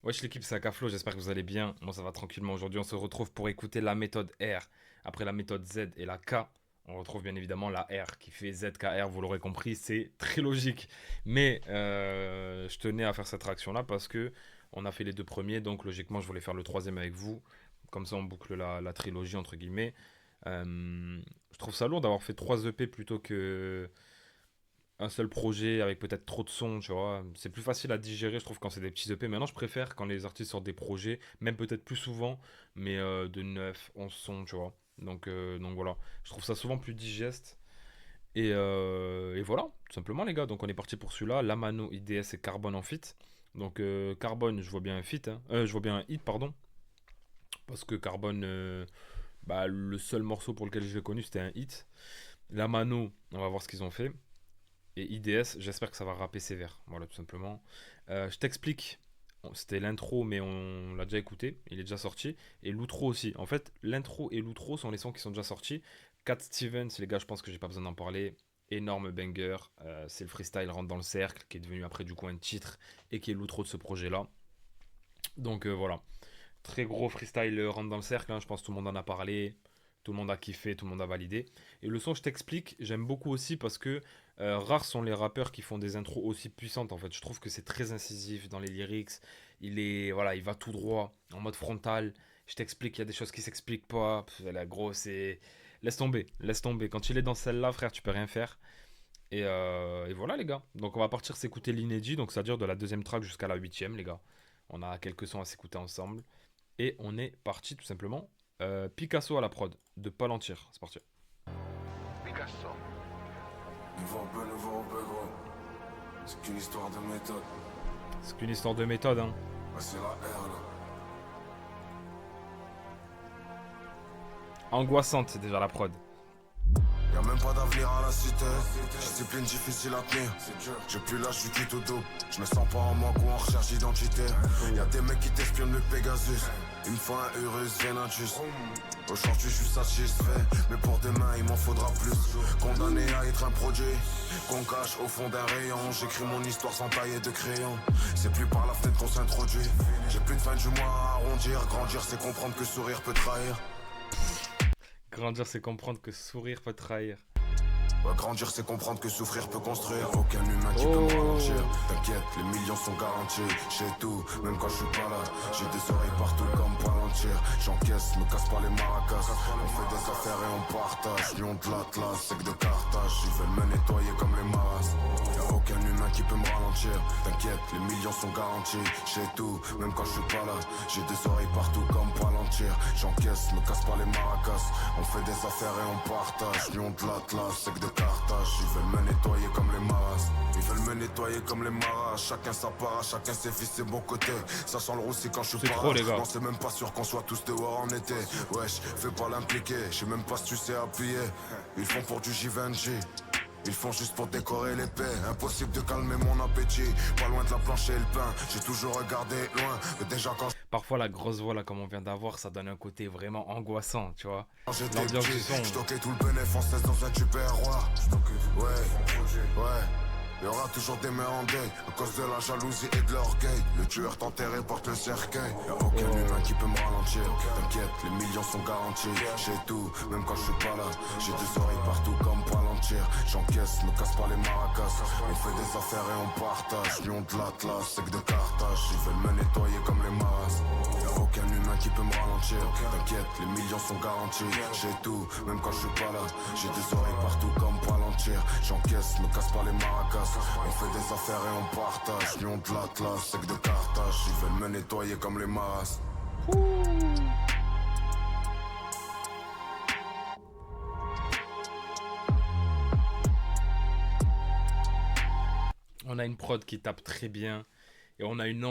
Wesh l'équipe, c'est Akaflo, j'espère que vous allez bien. Moi ça va tranquillement. Aujourd'hui on se retrouve pour écouter la méthode R. Après la méthode Z et la K, on retrouve bien évidemment la R qui fait ZKR, vous l'aurez compris, c'est très logique. Mais je tenais à faire cette réaction-là parce que on a fait les deux premiers, donc logiquement je voulais faire le troisième avec vous. Comme ça on boucle la trilogie entre guillemets. Je trouve ça lourd d'avoir fait 3 EP plutôt que un seul projet avec peut-être trop de sons, tu vois. C'est plus facile à digérer, je trouve, quand c'est des petits EP. Maintenant, je préfère quand les artistes sortent des projets, même peut-être plus souvent, mais de 9, 11 sons, tu vois. Donc voilà, je trouve ça souvent plus digeste. Et voilà, tout simplement, les gars. Donc on est parti pour celui-là. Lamano, IDS et Carbone en feat. Donc Carbone, je vois bien un feat, hein. Je vois bien un hit, pardon. Parce que Carbone, bah, le seul morceau pour lequel je l'ai connu, c'était un hit. Lamano, on va voir ce qu'ils ont fait. Et IDS, j'espère que ça va rapper sévère. Voilà, tout simplement. Je t'explique. C'était l'intro, mais on l'a déjà écouté. Il est déjà sorti. Et l'outro aussi. En fait, l'intro et l'outro sont les sons qui sont déjà sortis. Cat Stevens, les gars, je pense que j'ai pas besoin d'en parler. Énorme banger. C'est le freestyle Rentre dans le cercle, qui est devenu après du coup un titre et qui est l'outro de ce projet-là. Donc voilà. Très gros freestyle Rentre dans le cercle, hein. Je pense que tout le monde en a parlé. Tout le monde a kiffé, tout le monde a validé. Et le son, je t'explique, j'aime beaucoup aussi parce que rares sont les rappeurs qui font des intros aussi puissantes en fait. Je trouve que c'est très incisif dans les lyrics. Voilà, il va tout droit, en mode frontal. Je t'explique, il y a des choses qui s'expliquent pas. Là, gros, c'est. Laisse tomber, laisse tomber. Quand il est dans celle-là, frère, tu peux rien faire. Et voilà, les gars. Donc, on va partir s'écouter l'inédit. Donc, c'est-à-dire de la deuxième track jusqu'à la huitième, les gars. On a quelques sons à s'écouter ensemble. Et on est parti tout simplement. Picasso à la prod de Palantir. C'est parti. Picasso. Nouveau peu gros. C'est qu'une histoire de méthode. C'est qu'une histoire de méthode, hein. Ouais, c'est la R là. Angoissante, c'est déjà la prod. Y'a même pas d'avenir à la cité. Discipline difficile à tenir. J'ai plus l'âge du quitte au dos. Je me sens pas en manque ou en recherche d'identité. Y'a des mecs qui t'espionnent le Pegasus. Il me faut un Urus, Venantus. Aujourd'hui je suis satisfait, mais pour demain il m'en faudra plus. Condamné à être un produit qu'on cache au fond d'un rayon. J'écris mon histoire sans tailler de crayon. C'est plus par la fenêtre qu'on s'introduit. J'ai plus de fin du mois à arrondir. Grandir c'est comprendre que sourire peut trahir. Grandir, c'est comprendre que sourire peut trahir. Ouais, grandir c'est comprendre que souffrir peut construire. Aucun humain qui peut me ralentir. T'inquiète, les millions sont garantis. J'ai tout, même quand je suis pas là. J'ai des oreilles partout comme Palantir. J'encaisse, me casse pas les maracas. On fait des affaires et on partage. Lion de l'Atlas, sec de Carthage. Ils veulent me nettoyer comme les maras. Y'a aucun humain qui peut me ralentir. T'inquiète, les millions sont garantis. J'ai tout, même quand je suis pas là. J'ai des oreilles partout comme Palantir. J'encaisse, me casse pas les maracas. On fait des affaires et on partage. Lion de l'Atlas, sec de Carthage. Ils veulent me nettoyer comme les maras. Ils veulent me nettoyer comme les maras. Chacun sa part, chacun ses fils et bon côté. Ça sent le roussi quand je suis C'est pas trop, là. les gars. Non, c'est même pas sûr qu'on soit tous dehors en été. Wesh, fais pas l'impliquer. Je sais même pas si tu sais appuyer. Ils font pour du Givenchy. Ils font juste pour décorer l'épée. Impossible de calmer mon appétit. Pas loin de la planche et le pain. J'ai toujours regardé loin. Mais déjà quand Parfois, la grosse voix, là, comme on vient d'avoir, ça donne un côté vraiment angoissant, tu vois. j'étais L'ambiance du petit, son. stocké tout le bénéfice français dans un tupperware. Ouais. Y'aura toujours des mères en deuil à cause de la jalousie et de l'orgueil. Le tueur t'enterré porte le cercueil. Y'a aucun humain qui peut me ralentir. T'inquiète, les millions sont garantis. J'ai tout, même quand je suis pas là. J'ai des oreilles partout comme Palantir. J'encaisse, me casse pas les maracas. On fait des affaires et on partage. Lion de l'Atlas, sec de Carthage. Ils veulent me nettoyer comme les maras. Y'a aucun humain qui peut me ralentir. T'inquiète, les millions sont garantis. J'ai tout, même quand je suis pas là. J'ai des oreilles partout comme Palantir. J'encaisse, me casse pas les maracas. On fait des affaires et on partage. Lion de l'Atlas, sec de Carthage. Ils veulent me nettoyer comme les maras. On a une prod qui tape très bien. Et on a une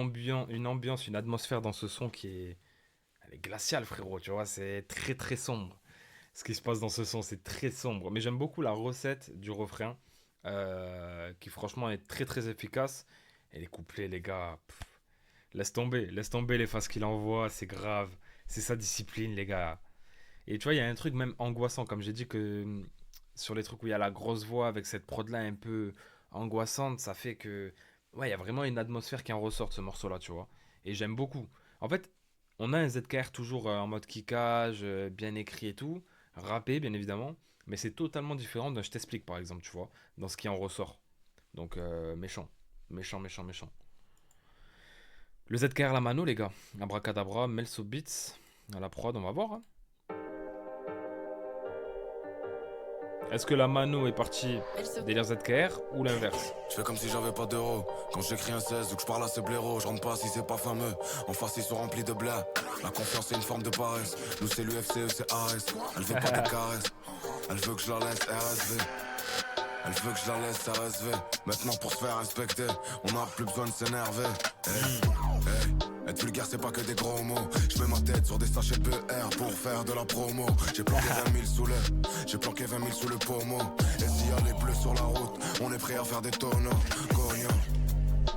atmosphère dans ce son qui est. Elle est glaciale, frérot, tu vois. C'est très, très sombre. Ce qui se passe dans ce son, c'est très sombre. Mais j'aime beaucoup la recette du refrain. Qui, franchement, est très, très efficace. Et les couplets, les gars. Laisse tomber les phases qu'il envoie, c'est grave. C'est sa discipline, les gars. Et tu vois, il y a un truc même angoissant, comme j'ai dit que sur les trucs où il y a la grosse voix avec cette prod-là un peu angoissante, ça fait que. Ouais, il y a vraiment une atmosphère qui en ressort de ce morceau-là, tu vois. Et j'aime beaucoup. En fait, on a un ZKR toujours en mode kickage, bien écrit et tout, rappé bien évidemment, mais c'est totalement différent d'un je t'explique par exemple, tu vois, dans ce qui en ressort. Donc méchant, méchant, méchant, méchant. Le ZKR la mano les gars, Abracadabra, Melso Beats, à la prod, on va voir. Hein. Est-ce que la mano est partie délire ZKR ou l'inverse? Je fais comme si j'avais pas d'euros. Quand j'écris un 16 ou que je parle à ce blaireau, je rentre pas si c'est pas fameux. En face ils sont remplis de blé. La confiance c'est une forme de paresse. Nous c'est l'UFCE, c'est AS. Elle veut pas de caresses. Elle veut que je la laisse RSV. Elle veut que je la laisse RSV. Maintenant pour se faire respecter, on n'a plus besoin de s'énerver. Être vulgaire c'est pas que des gros mots. Je mets ma tête sur des sachets de BR pour faire de la promo. J'ai planqué 20 000 sous le, j'ai planqué 20 000 sous le pommeau. Et s'il y a les bleus sur la route, on est prêt à faire des tonneaux. Cognon.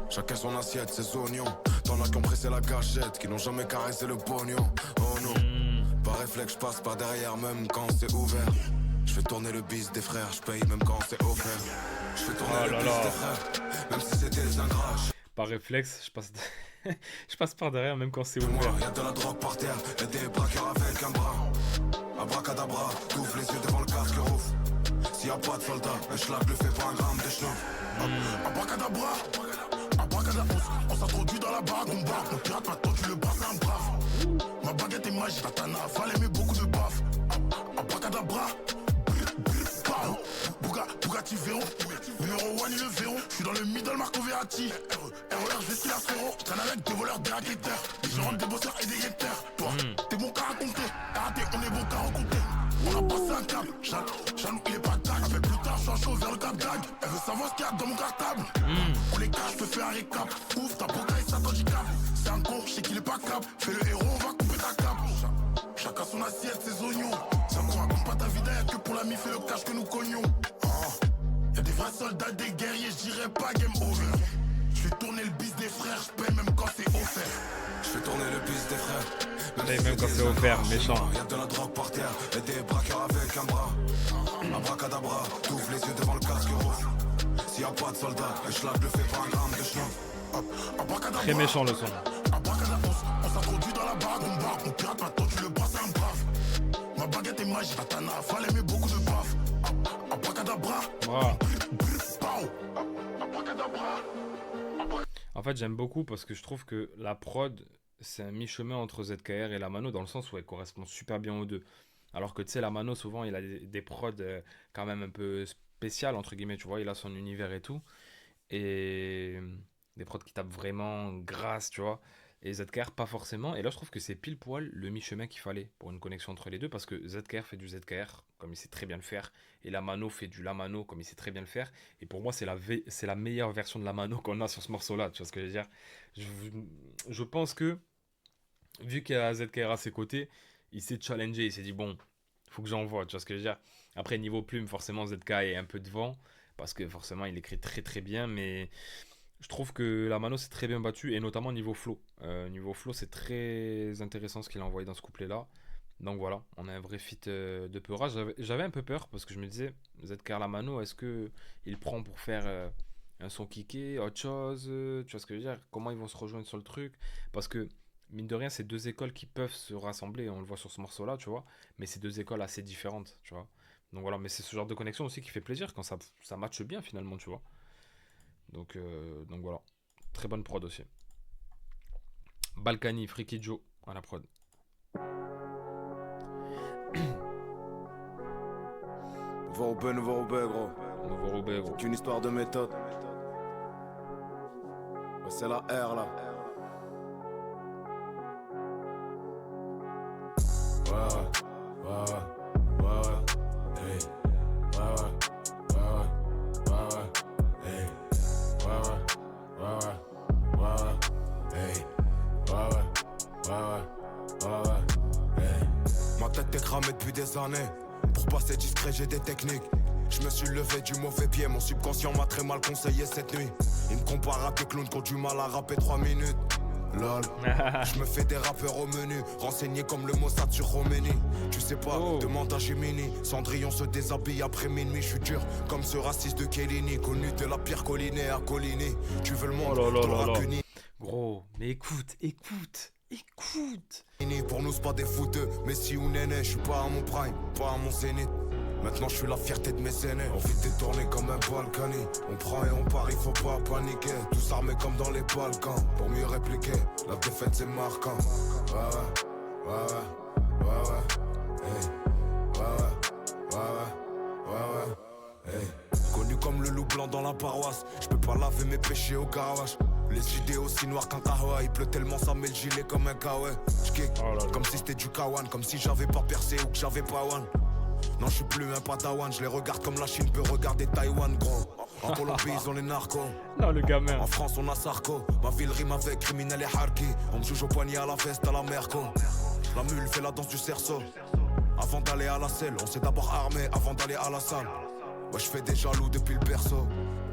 Chacun son assiette, ses oignons. T'en as qui ont pressé la gâchette, qui n'ont jamais caressé le pognon. Oh non, par réflexe je passe par derrière même quand c'est ouvert. Je fais tourner le bis des frères, je paye même quand c'est offert. Je fais tourner le bis des frères, même si c'était des ingrats. Par réflexe, je passe... je passe par derrière même quand c'est ouvert. Y'a de la drogue par terre, y'a des braqueurs avec un bras. Abracadabra, ouvre les yeux devant le casque rouf. S'il y a pas de soldat, un schlag le fait pas un gramme de schnouf. Abracadabra, abracadabra, on s'introduit dans la bague, on barre. Mon pirate maintenant tu le passes un brave. Ma baguette est magique, Atana, fallait mais beaucoup de baffes. Abracadabra, Bugatti Veyron, numéro 1 il le verront. J'suis dans le middle Marco Verratti. RER, je vais skill à Sphero. J'traîne avec des voleurs, des racketeurs. Des gérants, des bosseurs et des guetteurs. Toi, t'es bon qu'à raconter. Raté, on est bon qu'à rencontrer. On a passé un câble. Jaloux, il est pas tag. Mais plus tard, j'suis chaud vers le cap gag. Elle veut savoir ce qu'il y a dans mon cartable. On les cache, j'te fais un récap. Ouf, ta boca et sa handicap. C'est un con, j'sais qu'il est pas cap. Fais le héros, on va couper ta cape. Chacun son assiette, ses oignons. Ça me raconte pas ta vie d'ailleurs que pour la mif et le cash que nous cognons. Y'a des vrais soldats, des guerriers, j'irai pas game over. Je fais tourner le bis des frères, je paye même quand c'est offert. Je fais tourner le bis des frères, même quand c'est offert, méchant. Y'a de la drogue par terre, et des braqueurs avec un bras. Abracadabra, t'ouvres les yeux devant le casque rouge. S'il y a pas de soldats, un schlag le fait pas un gramme de schnouf. Très méchant le son. On s'introduit dans la bague, on barre. Mon pirate maintenant tu le passes un brave. Ma baguette est magique, Atana, fallait mais beaucoup de baffes. Abracadabra. En fait, j'aime beaucoup parce que je trouve que la prod, c'est un mi-chemin entre ZKR et la mano dans le sens où elle correspond super bien aux deux. Alors que tu sais, la mano, souvent, il a des prods quand même un peu spéciales, entre guillemets, tu vois, il a son univers et tout. Et des prods qui tapent vraiment grasse, tu vois. Et ZKR, pas forcément. Et là, je trouve que c'est pile poil le mi-chemin qu'il fallait pour une connexion entre les deux. Parce que ZKR fait du ZKR, comme il sait très bien le faire. Et la mano fait du la mano, comme il sait très bien le faire. Et pour moi, c'est la meilleure version de la mano qu'on a sur ce morceau-là. Tu vois ce que je veux dire? Je pense que, vu qu'il y a ZKR à ses côtés, il s'est challengé. Il s'est dit, bon, faut que j'envoie. Tu vois ce que je veux dire? Après, niveau plume, forcément, ZK est un peu devant. Parce que forcément, il écrit très très bien. Mais je trouve que la mano s'est très bien battue. Et notamment niveau flow. Niveau flow, c'est très intéressant ce qu'il a envoyé dans ce couplet-là. Donc voilà, on a un vrai feat de Peura. J'avais un peu peur parce que je me disais, ZKR la mano, est-ce qu'il prend pour faire un son kické, autre chose, tu vois ce que je veux dire? Comment ils vont se rejoindre sur le truc? Parce que, mine de rien, c'est deux écoles qui peuvent se rassembler, on le voit sur ce morceau-là, tu vois, mais c'est deux écoles assez différentes, tu vois. Donc voilà, mais c'est ce genre de connexion aussi qui fait plaisir quand ça matche bien finalement, tu vois. Donc voilà, très bonne prod aussi. Balkany, Freaky Joe à la prod. Nouveau Roubaix, gros. Nouveau Roubaix, gros. C'est une histoire de méthode. Ouais, c'est la R là. Ma tête est cramée depuis des années. Pour passer discret, j'ai des techniques. Je me suis levé du mauvais pied, mon subconscient m'a très mal conseillé cette nuit. Il me compare à des clowns qui ont du mal à rapper 3 minutes. Lol, je me fais des rappeurs au menu, renseignés comme le Mossad sur Roménie. Tu sais pas, demande à Gemini. Cendrillon se déshabille après minuit, je suis dur comme ce raciste de Kellini, connu de la pierre collinée à Coligny. Tu veux le monde, t'auras qu'une. Gros, mais écoute, écoute, écoute. Pour nous c'est pas des fouteux, mais si ou néné, je suis pas à mon prime, pas à mon zénith. Maintenant je suis la fierté de mes aînés. Envie de détourner comme un Balkany. On prend et on parie, faut pas paniquer. Tous armés comme dans les Balkans. Pour mieux répliquer, la défaite c'est marquant. Ouais, hey. Hey. Connu comme le loup blanc dans la paroisse. Je peux pas laver mes péchés au garage. Les idées aussi noires qu'un kahwa. Il pleut tellement ça met le gilet comme un kawaii. J'kick comme si c'était du kawan. Comme si j'avais pas percé ou que j'avais pas one. Non je suis plus un padawan. Je les regarde comme la Chine peut regarder Taïwan gros. En Colombie ils ont les narcos. Non le gamin. En France on a Sarko. Ma ville rime avec criminel et harki. On me juge au poignet à la veste à la merco. La mule fait la danse du cerceau. Avant d'aller à la selle, on s'est d'abord armé avant d'aller à la salle. Moi je fais des jaloux depuis le berceau.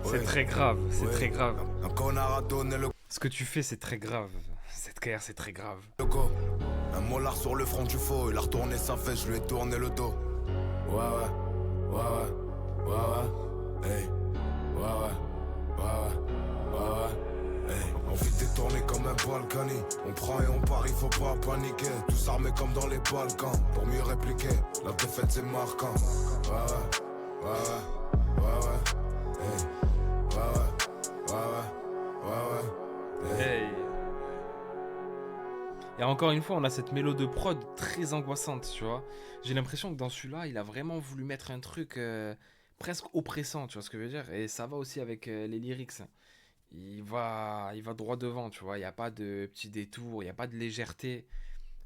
C'est très grave, c'est très grave. Un connard a donné le Ce que tu fais c'est très grave. Cette guerre c'est très grave. go. Un molar sur le front du faux. Il a retourné sa fesse, je lui ai tourné le dos. Ouais. Hey. Ouais. Hey. Envie de détourner comme un Balkany. On prend et on parie, faut pas paniquer. Tous armés comme dans les Balkans. Pour mieux répliquer, la défaite c'est marquant. Ouais. Hey. Ouais. Hey. Et encore une fois, on a cette mélodie de prod très angoissante, tu vois. J'ai l'impression que dans celui-là, il a vraiment voulu mettre un truc presque oppressant, tu vois ce que je veux dire. Et ça va aussi avec les lyrics. Il va droit devant, tu vois. Il n'y a pas de petits détours, il n'y a pas de légèreté.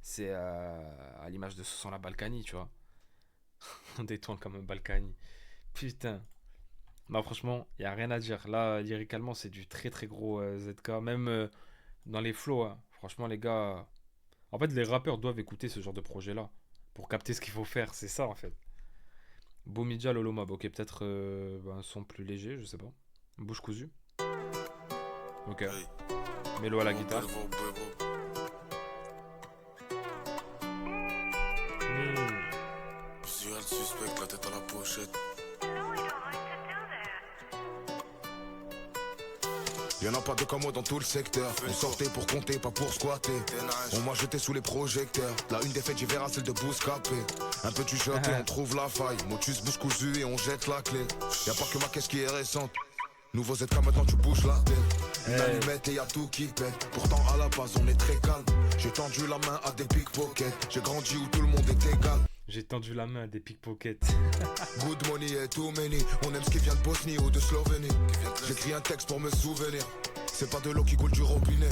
C'est à l'image de Ce sont la Balkany, tu vois. On détourne comme un Balkany. Putain. Non, franchement, il n'y a rien à dire. Là, lyricalement, c'est du très très gros ZK. Même dans les flows, hein. Franchement, les gars. En fait, les rappeurs doivent écouter ce genre de projet-là pour capter ce qu'il faut faire. C'est ça, en fait. Bomidja, Lolo Mob. Ok, peut-être un son plus léger, je sais pas. Bouche cousue. Ok. Mélo à la guitare. Visuel suspect, la tête à la pochette. Y'en a pas de comme moi dans tout le secteur. On sortait pour compter, pas pour squatter. On m'a jeté sous les projecteurs. La une défaite, j'y verrai celle de Bouscapé. Un peu du choc et on trouve la faille. Motus bouche cousue et on jette la clé. Y'a pas que ma caisse qui est récente. Nouveau ZK, maintenant tu bouges la tête. Une allumette et y'a tout qui pète. Pourtant à la base on est très calme. J'ai tendu la main à des pickpockets. J'ai grandi où tout le monde est égal. J'ai tendu la main à des pickpockets. Good money et too many. On aime ce qui vient de Bosnie ou de Slovénie. J'écris un texte pour me souvenir. C'est pas de l'eau qui coule du robinet.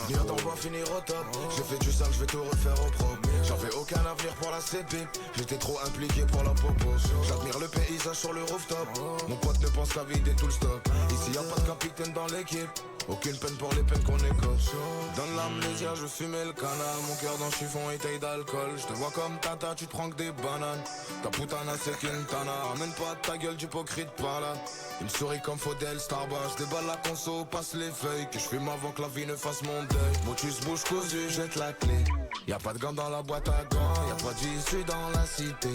Venir d'en bas, finir au top. J'ai fait du sale, je vais tout refaire au propre. J'avais aucun avenir pour la CP. J'étais trop impliqué pour la popo. J'admire le paysage sur le rooftop. Mon pote ne pense qu'à vider tout le stock. Ici y'a pas de capitaine dans l'équipe. Aucune peine pour les peines qu'on écosse. Dans l'amnésia, je fumais le canal. Mon cœur dans le chiffon et taille d'alcool. Je te vois comme tata, tu te prends que des bananes. Ta putana c'est Quintana. Ramène pas ta gueule d'hypocrite par là. Il me sourit comme Faudel, Starbucks. Déballe la conso, passe les feuilles. Que je fume avant que la vie ne fasse mon deuil. Motus bouche cousue, jette la clé. Y'a pas de gants dans la boîte à gants. Y'a pas d'issue dans la cité.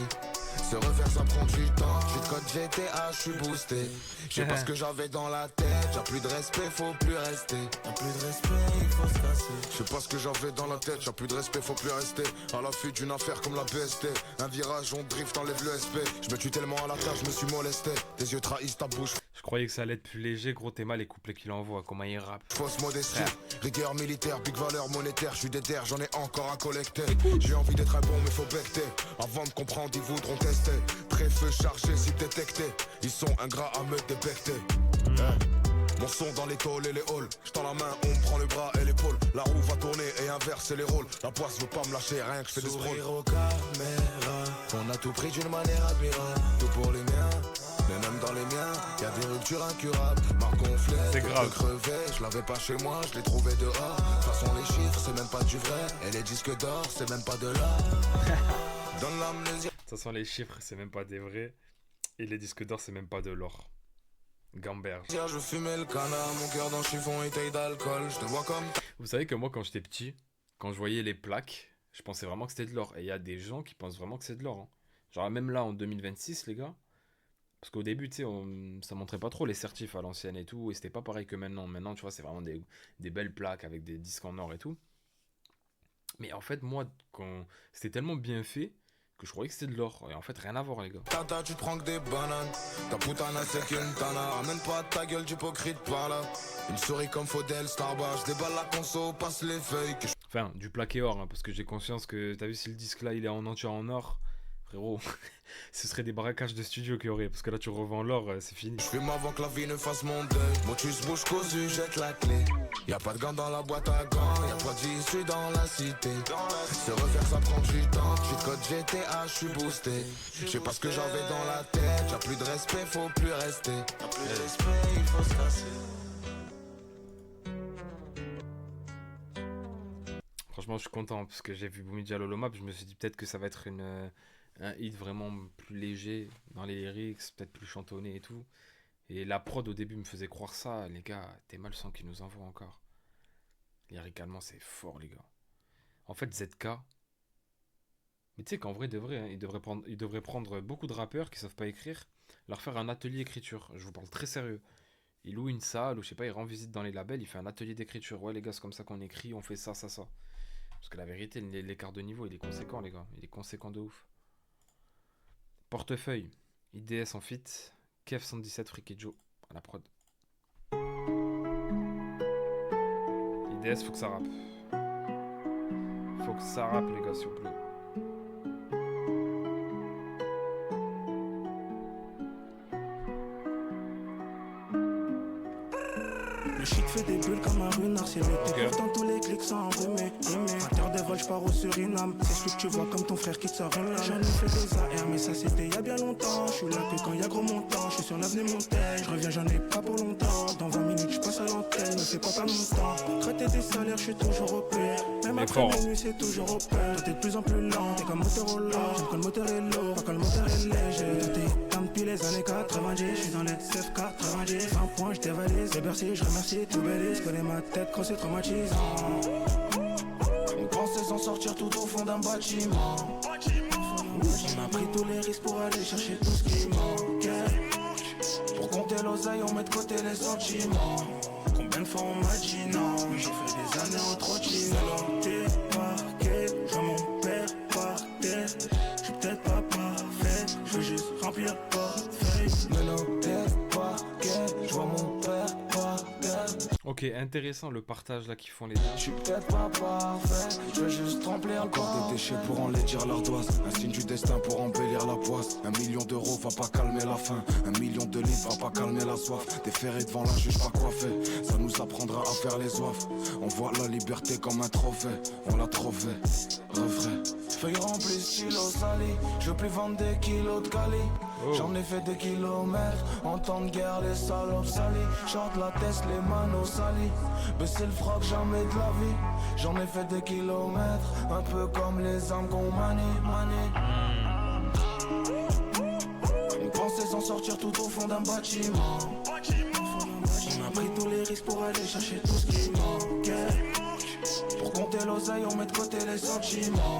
Se refaire ça prend du temps. J'suis de code GTA, j'suis boosté. J'sais pas ce que j'avais dans la tête. Y'a plus de respect, faut plus rester. Y'a plus de respect, il faut se casser. J'sais pas ce que j'avais dans la tête. Y'a plus de respect, faut plus rester. À l'affût d'une affaire comme la BST. Un virage, on drift, enlève le SP. J'me tue tellement à la tâche, j'me suis molesté. Tes yeux trahissent ta bouche. Je croyais que ça allait être plus léger, gros. T'es mal les couplets qu'il envoie, comment il rappe. Fausse modestie, rigueur militaire, big valeur monétaire. J'suis déter, j'en ai encore à collecter. J'ai envie d'être un bon, mais faut becter. Avant de comprendre, ils voudront tester. Préfeu chargé, cible détecté. Ils sont ingrats à me débecter. Mon son dans les tôles et les halls. J'tends la main, on me prend le bras et l'épaule. La roue va tourner et inverser les rôles. La poisse veut pas me lâcher, rien que je fais des scrolls. Sourire aux caméras. On a tout pris d'une manière admirable. Tout pour les miens, mais même dans les miens, y'a des ruptures incurables. Ma gonflée, c'est grave. Je crevais, je l'avais pas chez moi, je l'ai trouvé dehors. De toute façon les chiffres, c'est même pas du vrai. Et les disques d'or, c'est même pas de l'or. Donne l'amnésie. De toute façon, les chiffres, c'est même pas des vrais. Et les disques d'or, c'est même pas de l'or. Gamberge. Je fumais le canard, mon cœur dans le chiffon et taille d'alcool. Je te vois comme. Vous savez que moi, quand j'étais petit, quand je voyais les plaques, je pensais vraiment que c'était de l'or. Et il y a des gens qui pensent vraiment que c'est de l'or. Hein. Genre, même là, en 2026, les gars, Parce qu'au début, tu sais, ça montrait pas trop les certifs à l'ancienne et tout, et c'était pas pareil que maintenant. Maintenant, tu vois, c'est vraiment des belles plaques avec des disques en or et tout. Mais en fait, moi, quand c'était tellement bien fait que je croyais que c'était de l'or. Et en fait, rien à voir, les gars. Tata, tu te prends que des bananes. Ta putana, c'est qu'une tana. Ramène pas ta gueule d'hypocrite par là. Une souris comme Faudel, Starbucks. Déballe la conso, passe les feuilles. Enfin, du plaqué or, hein, parce que j'ai conscience que, t'as vu, si le disque là, il est en entier en or, frérot, ce serait des braquages de studio qu'il y aurait. Parce que là, tu revends l'or, c'est fini. Je fume avant que la vie ne fasse mon deuil. Motus bouche cousue, jette la clé. Y'a pas de gants dans la boîte à gants. Y'a pas de vie, je suis dans la cité. Se refaire, ça prend du temps. Je suis code GTA, je suis boosté. Je sais pas ce que j'avais dans la tête. Y'a plus de respect, faut plus rester. Y'a plus de respect, il faut se casser. Franchement, je suis content parce que j'ai vu Bumi Diallo Lomap. Je me suis dit peut-être que ça va être un hit vraiment plus léger dans les lyrics, peut-être plus chantonné et tout. Et la prod au début me faisait croire ça. Les gars, t'es mal le son qu'ils nous envoient encore. Lyricalement, c'est fort, les gars. En fait, ZK. Mais tu sais qu'en vrai, de vrai, hein, il devrait prendre beaucoup de rappeurs qui savent pas écrire, leur faire un atelier écriture. Je vous parle très sérieux. Il loue une salle ou je sais pas, il rend visite dans les labels, il fait un atelier d'écriture. Ouais, les gars, c'est comme ça qu'on écrit, on fait ça, ça, ça. Parce que la vérité, l'écart de niveau, il est conséquent, les gars. Il est conséquent de ouf. Portefeuille. IDS en fit. Kev 117 Freaky Joe à la prod. IDS, faut que ça rappe. Faut que ça rappe, les gars, s'il vous plaît. Le shit fait des bulles comme un renard, c'est l'été. Pourtant tous les clics sont enrhumés. À terre des vols, j'pars au Suriname. C'est ce que tu vois comme ton frère qui te sort une lame. J'en ai fait des AR, mais ça c'était y'a bien longtemps. J'suis là que quand y'a gros montant. J'suis sur l'avenue Montaigne. J'reviens, j'en ai pas pour longtemps. Dans 20 minutes, j'passe à l'antenne. Ne fais pas mon temps. Traiter des salaires, j'suis toujours au pire. Même après minuit, c'est toujours au père. Toi t'es de plus en plus lent. T'es comme Motorola. J'aime quand le moteur est lourd, pas quand le moteur est léger. Toi t'es comme depuis les années 90. J'suis dans les CF 90. 100 points, j'dévalise. Les Bercy, j'remercie tout bellise. Connais ma tête quand c'est traumatisant. Une pensée sans sortir tout au fond d'un bâtiment. On a pris tous les risques pour aller chercher tout ce qui manquait. Pour compter l'oseille, on met de côté les sentiments. Combien de fois on m'a dit non. J'ai fait des années en trottinant. T'es parqué, je vois mon père par terre. J'suis peut-être pas parfait, je veux juste remplir le portefeuille. Mais non, t'es parqué, je vois mon père par terre. Ok, intéressant le partage là qu'ils font les deux. Je suis peut-être pas parfait, je veux juste remplir le Encore des déchets pour enlaidir l'ardoise. Un signe du destin pour embellir la poisse. 1 million d'euros va pas calmer la faim. 1 million de litres va pas calmer la soif. Déféré devant la juge pas coiffé. Ça nous apprendra à faire les oifs. On voit la liberté comme un trophée. On l'a trouvé, refait. Feuille remplie, stylo sali. Je veux plus vendre des kilos de cali. J'en ai fait des kilomètres. En temps de guerre, les salopes salis. Chante la tête, les manos salis. Baisser le froc, jamais de la vie. J'en ai fait des kilomètres. Un peu comme les armes qu'on manie. Une pensée sans sortir tout au fond d'un bâtiment. On a pris tous les risques pour aller chercher tout ce qui manquait. Pour compter l'oseille, on met de côté les sentiments.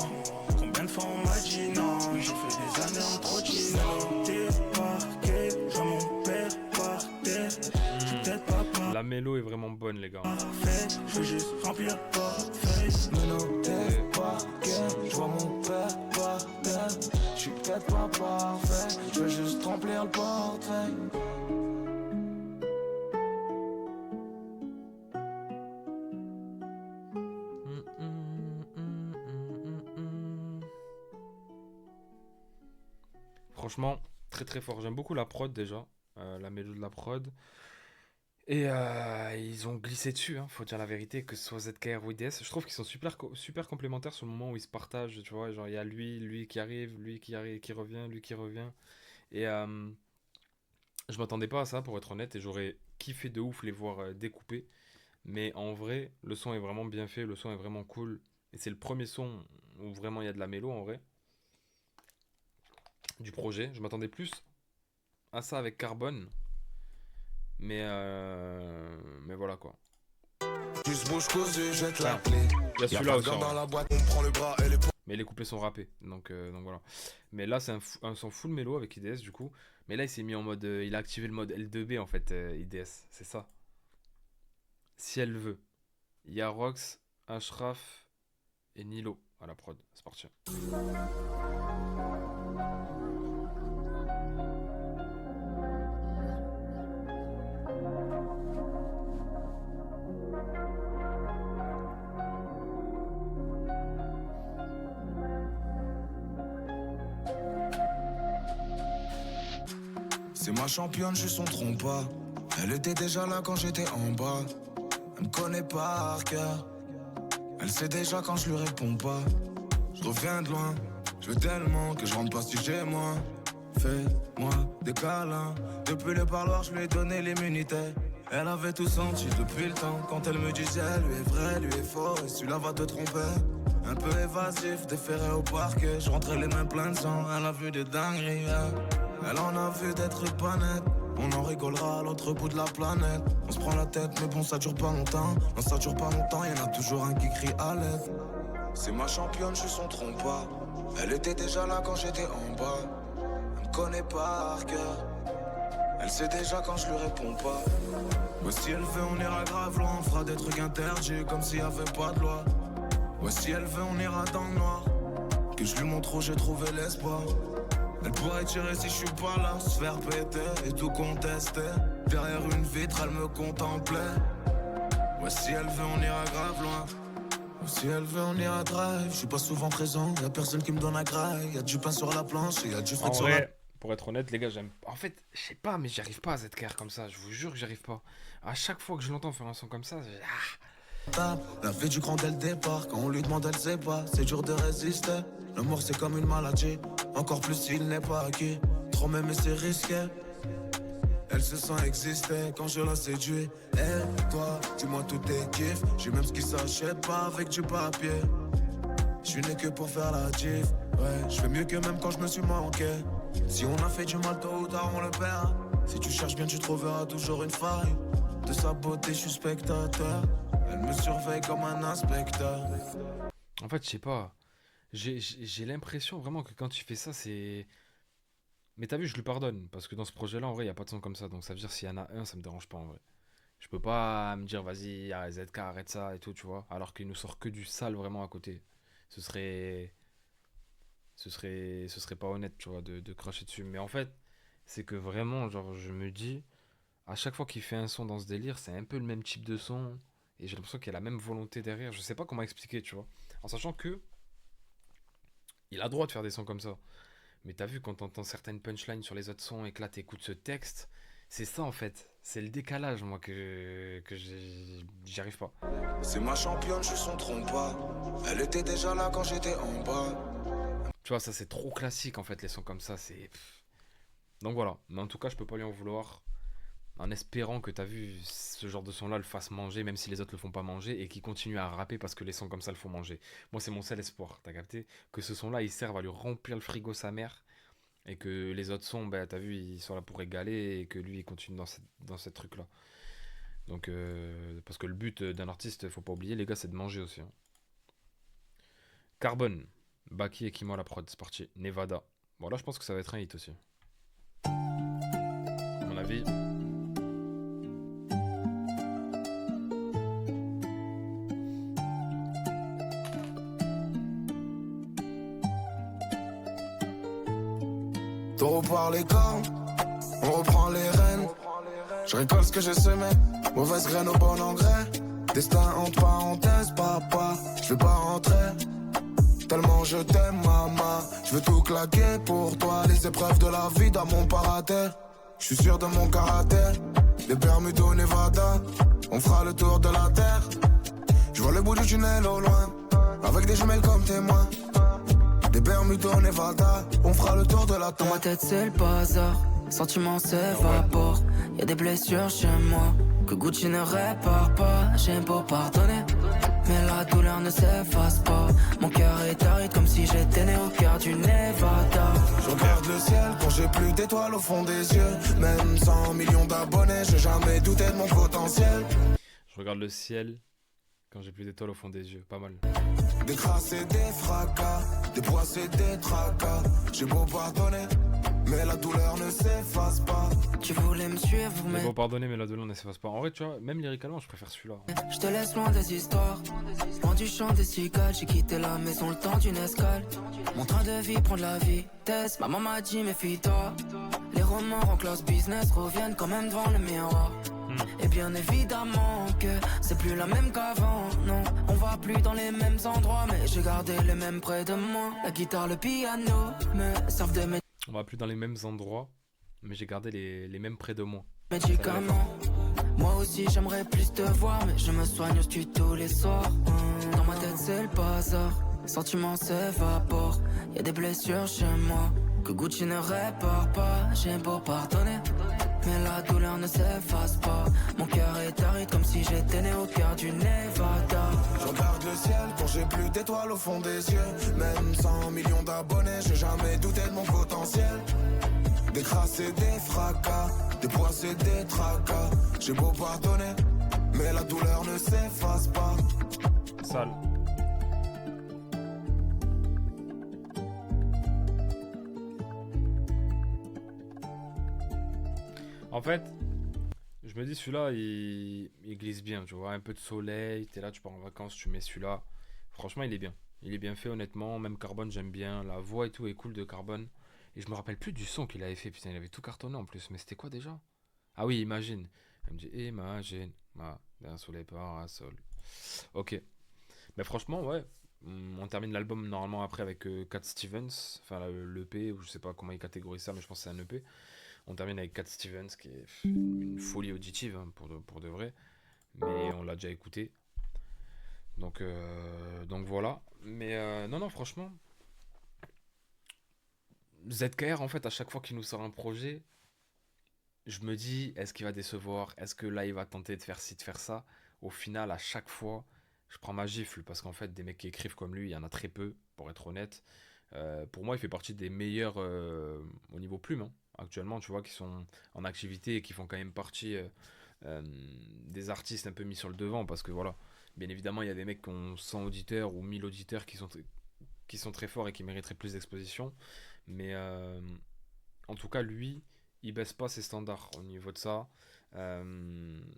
Combien de fois on m'a dit non. J'ai fait des années en trottinant. T'es parqué, je vois mon père par terre. J'suis peut-être pas parfait. La mélo est vraiment bonne, les gars. Je veux juste remplir le portefeuille. Mais non, t'es parqué, je vois mon père par terre. J'suis peut-être pas parfait, je veux juste remplir le portefeuille. Franchement, très très fort. J'aime beaucoup la prod déjà, la mélo de la prod. Et ils ont glissé dessus, hein, faut dire la vérité, que ce soit ZKR ou IDS. Je trouve qu'ils sont super complémentaires sur le moment où ils se partagent, tu vois. Genre, il y a lui qui arrive, qui revient, lui qui revient. Et je m'attendais pas à ça, pour être honnête, et j'aurais kiffé de ouf les voir découper. Mais en vrai, le son est vraiment bien fait, le son est vraiment cool. Et c'est le premier son où vraiment il y a de la mélo, en vrai, du projet. Je m'attendais plus à ça avec Carbone. Mais voilà quoi. Tu se bouges cousue, jette la clé. Il y a celui-là aussi. Dans la boîte, on prend le bras et les Mais les couplets sont rappés, donc voilà. Mais là, c'est un son full mélo avec IDS du coup. Mais là, il s'est mis en mode. Il a activé le mode L2B en fait, IDS, c'est ça. Si elle veut. Yarox, Ashraf et Nilo à la prod. C'est parti. C'est ma championne, je suis son trompe-pas. Elle était déjà là quand j'étais en bas. Elle me connaît par cœur. Elle sait déjà quand je lui réponds pas. Je reviens de loin, je veux tellement que je rentre pas si j'ai moi. Fais-moi des câlins. Depuis le parloir, je lui ai donné l'immunité. Elle avait tout senti depuis le temps. Quand elle me disait, lui est vrai, lui est faux, et celui-là va te tromper. Un peu évasif, déféré au parquet. Je rentrais les mains pleines de sang, elle a vu des dingueries. Elle en a vu d'être pas net. On en rigolera à l'autre bout de la planète. On se prend la tête, mais bon, ça dure pas longtemps. Non, ça dure pas longtemps, y'en a toujours un qui crie à l'aide. C'est ma championne, je suis son trompe-pas. Elle était déjà là quand j'étais en bas. Elle me connaît par cœur. Elle sait déjà quand je lui réponds pas. Ouais, si elle veut, on ira grave loin. On fera des trucs interdits comme s'il y avait pas de loi. Ouais, si elle veut, on ira dans le noir. Que je lui montre où j'ai trouvé l'espoir. Elle pourrait tirer si je suis pas là, se faire péter et tout contester. Derrière une vitre, elle me contemplait. Ouais, si elle veut, on ira grave loin. Ouais, si elle veut, on ira drive. Je suis pas souvent présent, y'a personne qui me donne un graille. Y'a du pain sur la planche et y'a du fric En sur la... vrai, pour être honnête, les gars, j'aime. En fait, je sais pas, mais j'arrive pas à ZKR comme ça. Je vous jure que j'arrive pas. À chaque fois que je l'entends faire un son comme ça, La vie du grand dès le départ, quand on lui demande elle sait pas, c'est dur de résister. L'amour c'est comme une maladie, encore plus s'il n'est pas acquis. Trop m'aimer c'est risqué. Elle se sent exister quand je la séduis. Et toi, dis-moi tout tes kiffs. J'ai même ce qui s'achète pas avec du papier. Je suis né que pour faire la diff. Ouais, je fais mieux que même quand je me suis manqué. Si on a fait du mal tôt ou tard on le perd. Si tu cherches bien tu trouveras toujours une faille. De sa beauté je suis spectateur. Elle me surveille comme un inspecteur. en fait, je sais pas. J'ai l'impression vraiment que quand tu fais ça, c'est. Mais t'as vu, je lui pardonne. Parce que dans ce projet-là, en vrai, y a pas de son comme ça. Donc ça veut dire s'il y en a un, ça me dérange pas en vrai. Je peux pas me dire, vas-y, ZK, arrête ça et tout, tu vois. Alors qu'il nous sort que du sale vraiment à côté. Ce serait. Ce serait pas honnête, tu vois, de cracher dessus. Mais en fait, c'est que vraiment, genre, je me dis, à chaque fois qu'il fait un son dans ce délire, c'est un peu le même type de son. Et j'ai l'impression qu'il y a la même volonté derrière. Je sais pas comment expliquer, tu vois. En sachant que il a le droit de faire des sons comme ça. Mais t'as vu quand t'entends certaines punchlines sur les autres sons et que là t'écoutes ce texte, c'est ça en fait. C'est le décalage, moi, que j'y arrive pas. C'est ma championne, je suis son trompe-pas. Elle était déjà là quand j'étais en bas. Tu vois, ça c'est trop classique en fait, les sons comme ça, c'est. Donc voilà. Mais en tout cas, je peux pas lui en vouloir. En espérant que t'as vu ce genre de son là le fasse manger, même si les autres le font pas manger, et qu'il continue à rapper parce que les sons comme ça le font manger. Moi, c'est mon seul espoir, t'as capté? Que ce son là il serve à lui remplir le frigo sa mère, et que les autres sons, bah, t'as vu, ils sont là pour régaler, et que lui il continue dans cette truc là. Donc, parce que le but d'un artiste, faut pas oublier, les gars, c'est de manger aussi. Hein. Carbone, Baki et Kimo à la prod, c'est parti. Nevada. Bon, là, je pense que ça va être un hit aussi. À mon avis. Taureau par les cornes, on reprend les rênes. Je récolte ce que j'ai semé, mauvaise graine au bon engrais. Destin entre parenthèses, papa, je vais pas rentrer. Tellement je t'aime, maman, je veux tout claquer pour toi. Les épreuves de la vie dans mon paraterre. Je suis sûr de mon caractère. Les Bermudes au Nevada, on fera le tour de la terre. Je vois le bout du tunnel au loin, avec des jumelles comme témoins. Des Bermudes au Nevada, on fera le tour de la terre. Dans ma tête c'est le bazar, sentiments s'évaporent. Y'a des blessures chez moi, que Gucci ne répare pas. J'aime pas pardonner, mais la douleur ne s'efface pas. Mon cœur est aride comme si j'étais né au cœur du Nevada. Je regarde le ciel quand j'ai plus d'étoiles au fond des yeux. Même 100 millions d'abonnés, j'ai jamais douté de mon potentiel. Je regarde le ciel Quand j'ai plus d'étoiles au fond des yeux, pas mal. Des grâces et des fracas, des poisses et des tracas. J'ai beau pardonner, mais la douleur ne s'efface pas. Tu voulais me suivre, Mais mais bon, pardonnez, mais la douleur ne s'efface pas. En vrai, tu vois, même lyricalement, je préfère celui-là. je te laisse loin des histoires. Loin du chant des cigales, j'ai quitté la maison le temps d'une escale. Mon train de vie prend de la vitesse. Maman m'a dit méfie-toi. Les romans en classe business reviennent quand même devant le miroir. Et bien évidemment que c'est plus la même qu'avant. Non, on va plus dans les mêmes endroits, mais j'ai gardé les mêmes près de moi. La guitare, le piano me servent de On va plus dans les mêmes endroits, mais j'ai gardé les mêmes près de moi. médicaments. Moi aussi j'aimerais plus te voir, mais je me soigne au studio tous les soirs. Dans ma tête c'est le bazar, sentiments s'évaporent. Y'a des blessures chez moi que Gucci ne répare pas. J'ai beau pardonner, mais la douleur ne s'efface pas. Mon cœur est aride comme si j'étais né au cœur du Nevada. Je regarde le ciel quand j'ai plus d'étoiles au fond des yeux. Même 100 millions d'abonnés, j'ai jamais douté de mon potentiel. Des grâces et des fracas, des poisses et des tracas. J'ai beau pardonner, mais la douleur ne s'efface pas. Sale. En fait, je me dis celui-là, il glisse bien, tu vois, un peu de soleil, t'es là, tu pars en vacances, tu mets celui-là. Franchement, il est bien. Il est bien fait, honnêtement. Même Carbone, j'aime bien. La voix et tout est cool de Carbone. Et je me rappelle plus du son qu'il avait fait. Putain, il avait tout cartonné en plus. Mais c'était quoi déjà? Ah oui, imagine. Elle me dit, imagine. D'un soleil par un sol. Ok. Mais franchement, ouais. On termine l'album normalement après avec Cat Stevens. Enfin, l'EP, ou je sais pas comment il catégorise ça, mais je pense que c'est un EP. On termine avec Cat Stevens, qui est une folie auditive, hein, pour de vrai. Mais on l'a déjà écouté. Donc voilà. Mais non, non, franchement, ZKR, en fait, à chaque fois qu'il nous sort un projet, je me dis, est-ce qu'il va décevoir? Est-ce que là, il va tenter de faire ci, de faire ça? Au final, à chaque fois, je prends ma gifle, parce qu'en fait, des mecs qui écrivent comme lui, il y en a très peu, pour être honnête. Pour moi, il fait partie des meilleurs au niveau plume, hein, actuellement, tu vois, qui sont en activité et qui font quand même partie euh, des artistes un peu mis sur le devant, parce que voilà, bien évidemment, il y a des mecs qui ont 100 auditeurs ou 1000 auditeurs qui sont très forts et qui mériteraient plus d'exposition, mais en tout cas, lui, il baisse pas ses standards au niveau de ça.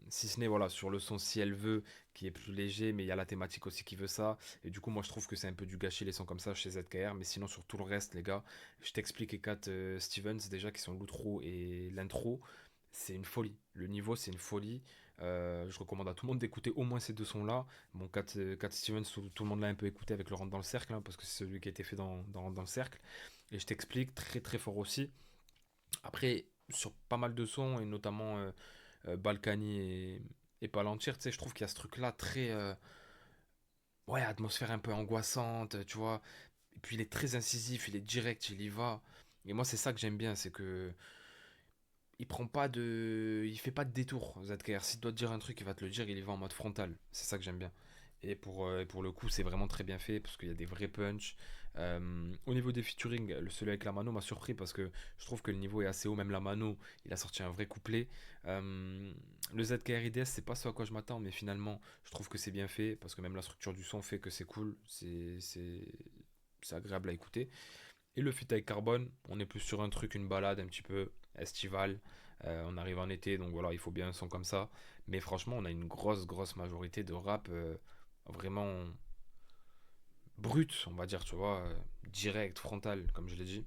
Si ce n'est voilà sur le son si elle veut qui est plus léger, mais il y a la thématique aussi qui veut ça, et du coup moi je trouve que c'est un peu du gâchis les sons comme ça chez ZKR. Mais sinon sur tout le reste les gars, je t'explique. Et Cat Stevens déjà, qui sont l'outro et l'intro, c'est une folie, le niveau c'est une folie. Je recommande à tout le monde d'écouter au moins ces deux sons là. Bon, Cat Stevens, tout le monde l'a un peu écouté avec le Rentre dans le cercle, hein, parce que c'est celui qui a été fait dans le cercle. Et je t'explique, très très fort aussi. Après, sur pas mal de sons, et notamment Balkany et Palantir, tu sais, je trouve qu'il y a ce truc-là très... ouais, atmosphère un peu angoissante, tu vois. Et puis il est très incisif, il est direct, il y va. Et moi, c'est ça que j'aime bien, c'est que... Il prend pas de... Il fait pas de détour, ZKR. S'il doit te dire un truc, il va te le dire, il y va en mode frontal. C'est ça que j'aime bien. Et pour le coup, c'est vraiment très bien fait, parce qu'il y a des vrais punch. Au niveau des featuring, celui avec la mano m'a surpris, parce que je trouve que le niveau est assez haut. Même la mano, il a sorti un vrai couplet. Le ZKR IDS, c'est pas ce à quoi je m'attends, mais finalement, je trouve que c'est bien fait, parce que même la structure du son fait que c'est cool, c'est agréable à écouter. Et le feat avec Carbone, on est plus sur un truc, une balade un petit peu estivale. On arrive en été, donc voilà, il faut bien un son comme ça. Mais franchement, on a une grosse majorité de rap vraiment brut, on va dire, tu vois, direct, frontal, comme je l'ai dit.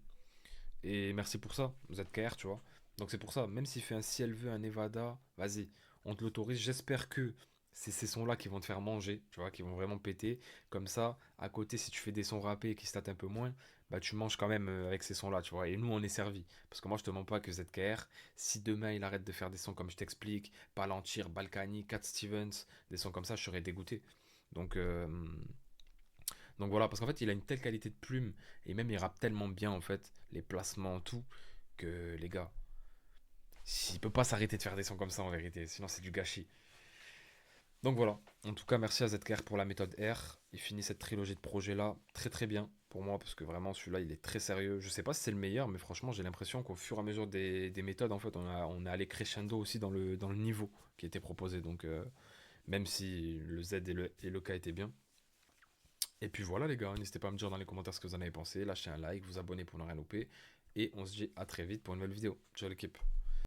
Et merci pour ça, ZKR, tu vois. Donc c'est pour ça, même s'il fait un si elle veut, un Nevada, vas-y, on te l'autorise. J'espère que c'est ces sons-là qui vont te faire manger, tu vois, qui vont vraiment péter. Comme ça, à côté, si tu fais des sons rappés qui se tâtent un peu moins, bah tu manges quand même avec ces sons-là, tu vois. Et nous, on est servi. Parce que moi, je te mens pas que ZKR, si demain il arrête de faire des sons comme je t'explique, Palantir, Balkany, Cat Stevens, des sons comme ça, je serais dégoûté. Donc, euh, donc voilà, parce qu'en fait, il a une telle qualité de plume, et même il rappe tellement bien, en fait, les placements, tout, que les gars, il peut pas s'arrêter de faire des sons comme ça en vérité, sinon c'est du gâchis. Donc voilà, en tout cas merci à ZKR pour la méthode R. Il finit cette trilogie de projets là très très bien pour moi, parce que vraiment celui-là il est très sérieux. Je sais pas si c'est le meilleur, mais franchement j'ai l'impression qu'au fur et à mesure des méthodes, en fait on est allé crescendo aussi dans le niveau qui était proposé. Donc même si le Z et le K étaient bien. Et puis voilà les gars, n'hésitez pas à me dire dans les commentaires ce que vous en avez pensé, lâchez un like, vous abonnez pour ne rien louper, et on se dit à très vite pour une nouvelle vidéo. Ciao l'équipe.